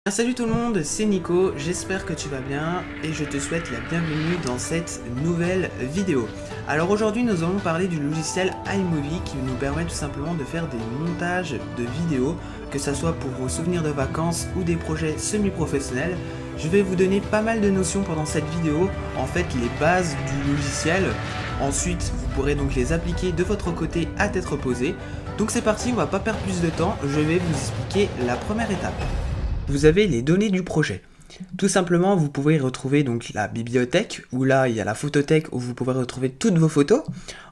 Salut tout le monde, c'est Nico, j'espère que tu vas bien et je te souhaite la bienvenue dans cette nouvelle vidéo. Alors aujourd'hui nous allons parler du logiciel iMovie qui nous permet tout simplement de faire des montages de vidéos, que ce soit pour vos souvenirs de vacances ou des projets semi-professionnels. Je vais vous donner pas mal de notions pendant cette vidéo, en fait les bases du logiciel. Ensuite vous pourrez donc les appliquer de votre côté à tête reposée. Donc c'est parti, on va pas perdre plus de temps, je vais vous expliquer la première étape. Vous avez les données du projet. Tout simplement, vous pouvez retrouver donc la bibliothèque, où là il y a la photothèque où vous pouvez retrouver toutes vos photos.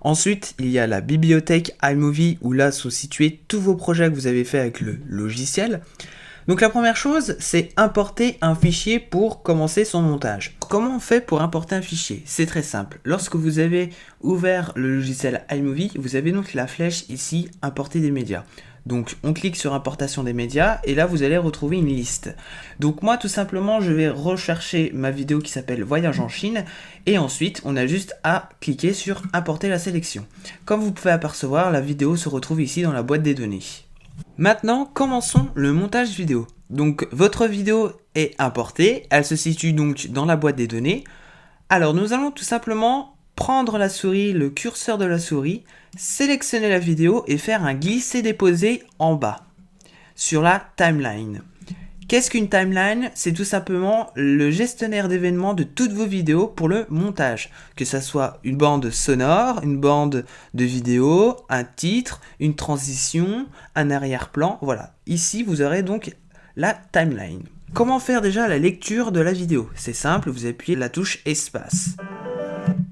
Ensuite, il y a la bibliothèque iMovie où là sont situés tous vos projets que vous avez fait avec le logiciel. Donc la première chose, c'est importer un fichier pour commencer son montage. Comment on fait pour importer un fichier? C'est très simple. Lorsque vous avez ouvert le logiciel iMovie, vous avez donc la flèche ici, importer des médias. Donc on clique sur importation des médias et là vous allez retrouver une liste. Donc moi tout simplement je vais rechercher ma vidéo qui s'appelle Voyage en Chine et ensuite on a juste à cliquer sur importer la sélection. Comme vous pouvez apercevoir, la vidéo se retrouve ici dans la boîte des données. Maintenant commençons le montage vidéo. Donc votre vidéo est importée, elle se situe donc dans la boîte des données. Alors nous allons tout simplement prendre la souris, le curseur de la souris, sélectionner la vidéo et faire un glisser-déposer en bas, sur la timeline. Qu'est-ce qu'une timeline? C'est tout simplement le gestionnaire d'événements de toutes vos vidéos pour le montage. Que ce soit une bande sonore, une bande de vidéo, un titre, une transition, un arrière-plan, voilà. Ici, vous aurez donc la timeline. Comment faire déjà la lecture de la vidéo? C'est simple, vous appuyez la touche espace.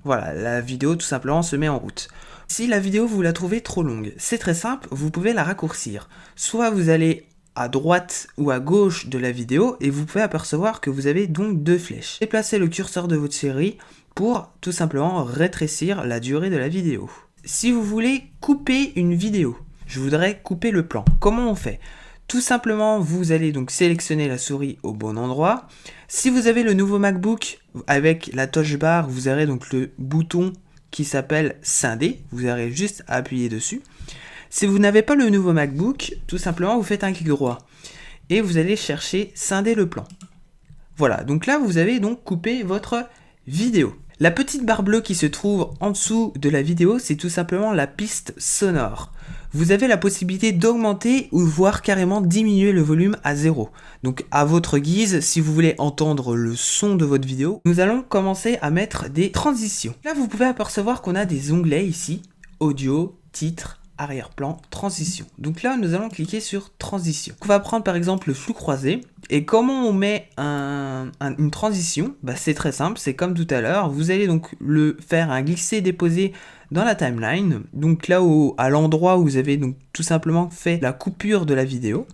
Voilà, la vidéo tout simplement se met en route. Si la vidéo vous la trouvez trop longue, c'est très simple, vous pouvez la raccourcir. Soit vous allez à droite ou à gauche de la vidéo et vous pouvez apercevoir que vous avez donc deux flèches. Déplacez le curseur de votre série pour tout simplement rétrécir la durée de la vidéo. Si vous voulez couper une vidéo, je voudrais couper le plan. Comment on fait? Tout simplement, vous allez donc sélectionner la souris au bon endroit. Si vous avez le nouveau MacBook avec la touch bar, vous aurez donc le bouton qui s'appelle scinder. Vous aurez juste à appuyer dessus. Si vous n'avez pas le nouveau MacBook, tout simplement, vous faites un clic droit et vous allez chercher scinder le plan. Voilà, donc là, vous avez donc coupé votre vidéo. La petite barre bleue qui se trouve en dessous de la vidéo, c'est tout simplement la piste sonore. Vous avez la possibilité d'augmenter ou voire carrément diminuer le volume à 0. Donc à votre guise, si vous voulez entendre le son de votre vidéo, nous allons commencer à mettre des transitions. Là, vous pouvez apercevoir qu'on a des onglets ici, audio, titre, arrière-plan, transition. Donc là, nous allons cliquer sur transition. On va prendre par exemple le flou croisé. Et comment on met une transition? C'est très simple, c'est comme tout à l'heure. Vous allez donc faire un glisser-déposer dans la timeline. Donc là, à l'endroit où vous avez donc tout simplement fait la coupure de la vidéo.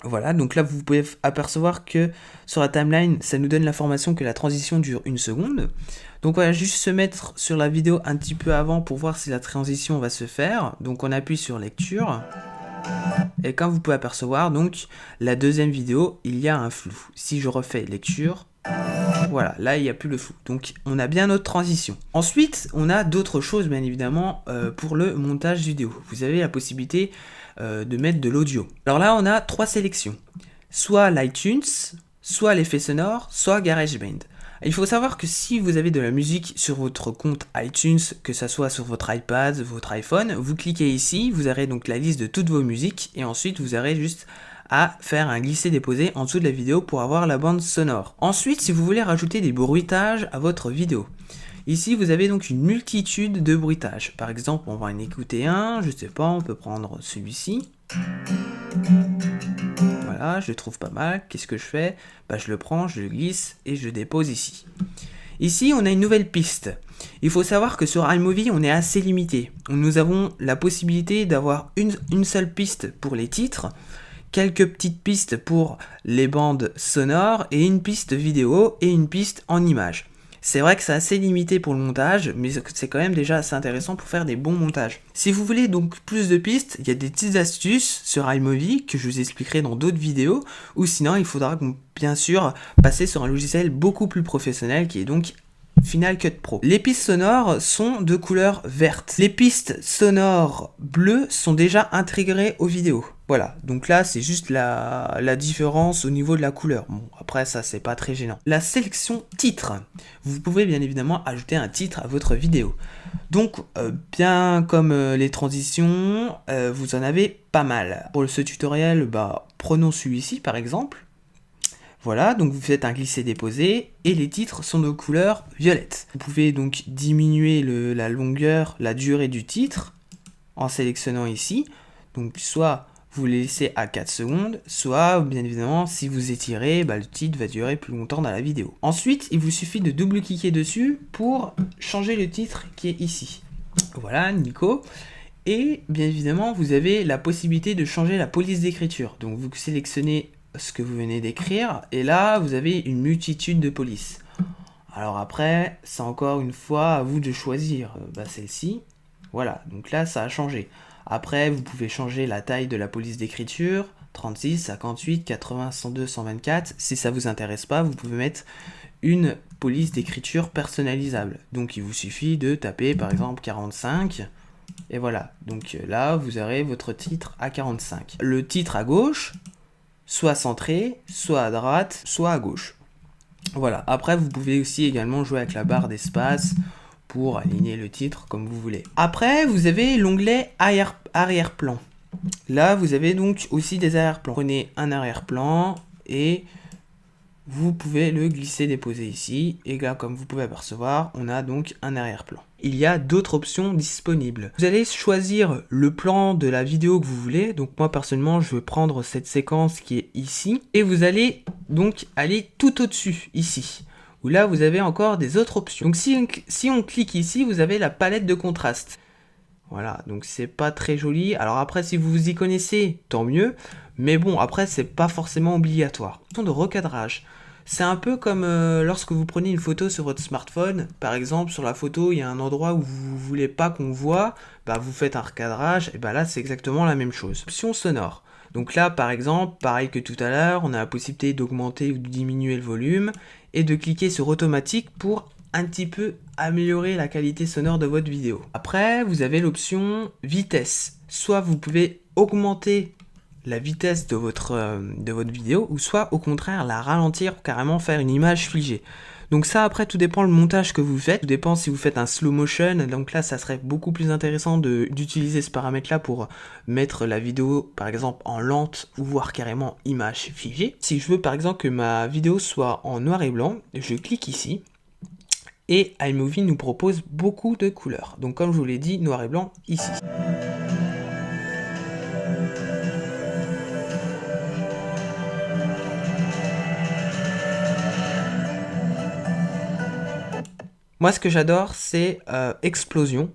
Voilà, donc là vous pouvez apercevoir que sur la timeline, ça nous donne l'information que la transition dure 1 seconde. Donc voilà, juste se mettre sur la vidéo un petit peu avant pour voir si la transition va se faire. Donc on appuie sur lecture. Et comme vous pouvez apercevoir, donc la deuxième vidéo, il y a un flou. Si je refais lecture, voilà, là il n'y a plus le flou. Donc on a bien notre transition. Ensuite, on a d'autres choses bien évidemment pour le montage vidéo. Vous avez la possibilité de mettre de l'audio. Alors là, on a 3 sélections. Soit l'iTunes, soit l'effet sonore, soit GarageBand. Il faut savoir que si vous avez de la musique sur votre compte iTunes, que ce soit sur votre iPad, votre iPhone, vous cliquez ici, vous aurez donc la liste de toutes vos musiques et ensuite vous aurez juste à faire un glisser-déposer en dessous de la vidéo pour avoir la bande sonore. Ensuite, si vous voulez rajouter des bruitages à votre vidéo, ici vous avez donc une multitude de bruitages. Par exemple, on va en écouter un, je sais pas, on peut prendre celui-ci. Voilà, je le trouve pas mal. Qu'est-ce que je fais? Je le prends, je le glisse et je le dépose ici. Ici, on a une nouvelle piste. Il faut savoir que sur iMovie, on est assez limité. Nous avons la possibilité d'avoir une seule piste pour les titres, quelques petites pistes pour les bandes sonores et une piste vidéo et une piste en images. C'est vrai que c'est assez limité pour le montage, mais c'est quand même déjà assez intéressant pour faire des bons montages. Si vous voulez donc plus de pistes, il y a des petites astuces sur iMovie que je vous expliquerai dans d'autres vidéos, ou sinon il faudra bien sûr passer sur un logiciel beaucoup plus professionnel qui est donc Final Cut Pro. Les pistes sonores sont de couleur verte. Les pistes sonores bleues sont déjà intégrées aux vidéos. Voilà, donc là c'est juste la différence au niveau de la couleur. Bon, après ça c'est pas très gênant. La sélection titre. Vous pouvez bien évidemment ajouter un titre à votre vidéo. Donc bien comme les transitions, vous en avez pas mal. Pour ce tutoriel, prenons celui-ci par exemple. Voilà, donc vous faites un glisser-déposer et les titres sont de couleur violette. Vous pouvez donc diminuer la longueur, la durée du titre en sélectionnant ici. Donc soit vous les laissez à 4 secondes, soit bien évidemment si vous étirez, le titre va durer plus longtemps dans la vidéo. Ensuite, il vous suffit de double-cliquer dessus pour changer le titre qui est ici. Voilà, Nico. Et bien évidemment, vous avez la possibilité de changer la police d'écriture. Donc vous sélectionnez ce que vous venez d'écrire, et là vous avez une multitude de polices. Alors après, c'est encore une fois à vous de choisir celle-ci. Voilà, donc là ça a changé. Après, vous pouvez changer la taille de la police d'écriture, 36, 58, 80, 102, 124. Si ça vous intéresse pas, vous pouvez mettre une police d'écriture personnalisable. Donc il vous suffit de taper par exemple 45, et voilà. Donc là, vous aurez votre titre à 45. Le titre à gauche, soit centré, soit à droite, soit à gauche. Voilà, après vous pouvez aussi également jouer avec la barre d'espace pour aligner le titre comme vous voulez. Après, vous avez l'onglet arrière-plan. Là, vous avez donc aussi des arrière-plans. Prenez un arrière-plan et vous pouvez le glisser-déposer ici. Et là, comme vous pouvez apercevoir, on a donc un arrière-plan. Il y a d'autres options disponibles. Vous allez choisir le plan de la vidéo que vous voulez. Donc moi, personnellement, je vais prendre cette séquence qui est ici. Et vous allez donc aller tout au-dessus, ici. Où là, vous avez encore des autres options. Donc si on clique ici, vous avez la palette de contraste. Voilà, donc c'est pas très joli. Alors après, si vous vous y connaissez, tant mieux. Mais bon, après, c'est pas forcément obligatoire. De recadrage. C'est un peu comme lorsque vous prenez une photo sur votre smartphone. Par exemple, sur la photo, il y a un endroit où vous voulez pas qu'on voit. Vous faites un recadrage. Et là, c'est exactement la même chose. Option sonore. Donc là, par exemple, pareil que tout à l'heure, on a la possibilité d'augmenter ou de diminuer le volume. Et de cliquer sur automatique pour un petit peu améliorer la qualité sonore de votre vidéo. Après, vous avez l'option vitesse. Soit vous pouvez augmenter la vitesse de votre vidéo, ou soit au contraire la ralentir pour carrément faire une image figée. Donc ça, après, tout dépend le montage que vous faites. Tout dépend si vous faites un slow motion. Donc là, ça serait beaucoup plus intéressant d'utiliser ce paramètre-là pour mettre la vidéo, par exemple, en lente ou voire carrément image figée. Si je veux, par exemple, que ma vidéo soit en noir et blanc, je clique ici. Et iMovie nous propose beaucoup de couleurs. Donc comme je vous l'ai dit, noir et blanc ici. Moi, ce que j'adore, c'est Explosion.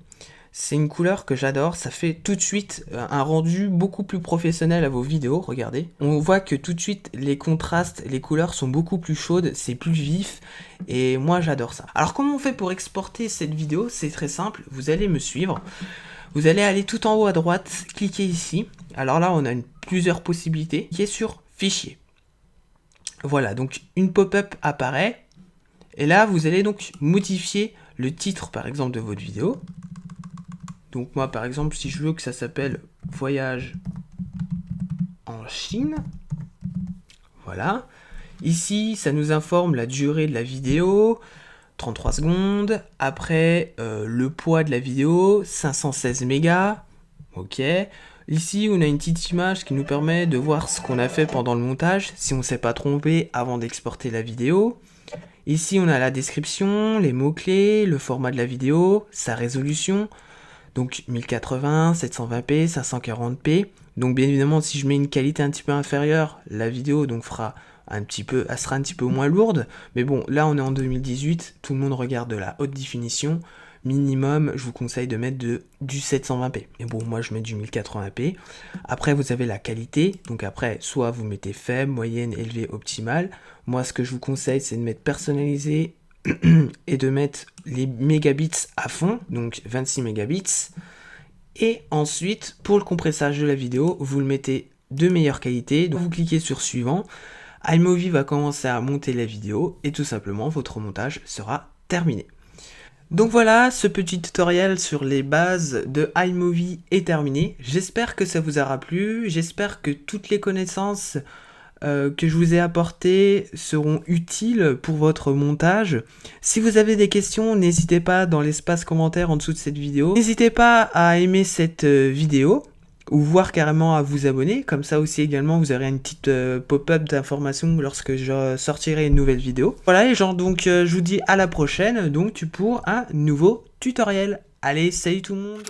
C'est une couleur que j'adore, ça fait tout de suite un rendu beaucoup plus professionnel à vos vidéos, regardez. On voit que tout de suite, les contrastes, les couleurs sont beaucoup plus chaudes, c'est plus vif, et moi j'adore ça. Alors comment on fait pour exporter cette vidéo? C'est très simple, vous allez me suivre. Vous allez aller tout en haut à droite, cliquez ici. Alors là, on a plusieurs possibilités, qui est sur Fichier. Voilà, donc une pop-up apparaît. Et là, vous allez donc modifier le titre, par exemple, de votre vidéo. Donc moi, par exemple, si je veux que ça s'appelle « Voyage en Chine », voilà. Ici, ça nous informe la durée de la vidéo, 33 secondes. Après, le poids de la vidéo, 516 mégas. Ok. Ici, on a une petite image qui nous permet de voir ce qu'on a fait pendant le montage, si on ne s'est pas trompé avant d'exporter la vidéo. Ici, on a la description, les mots-clés, le format de la vidéo, sa résolution. Donc 1080, 720p, 540p. Donc bien évidemment, si je mets une qualité un petit peu inférieure, la vidéo donc elle sera un petit peu moins lourde. Mais bon, là on est en 2018, tout le monde regarde de la haute définition. Minimum, je vous conseille de mettre du 720p. Et bon, moi je mets du 1080p. Après, vous avez la qualité. Donc après, soit vous mettez faible, moyenne, élevé, optimal. Moi, ce que je vous conseille, c'est de mettre personnalisé et de mettre les mégabits à fond, donc 26 mégabits. Et ensuite, pour le compressage de la vidéo, vous le mettez de meilleure qualité. Donc vous cliquez sur suivant. iMovie va commencer à monter la vidéo et tout simplement, votre montage sera terminé. Donc voilà, ce petit tutoriel sur les bases de iMovie est terminé. J'espère que ça vous aura plu, j'espère que toutes les connaissances que je vous ai apportées seront utiles pour votre montage. Si vous avez des questions, n'hésitez pas dans l'espace commentaire en dessous de cette vidéo. N'hésitez pas à aimer cette vidéo, ou voire carrément à vous abonner, comme ça aussi également vous aurez une petite pop-up d'information lorsque je sortirai une nouvelle vidéo. Voilà, et donc je vous dis à la prochaine donc pour un nouveau tutoriel. Allez, salut tout le monde!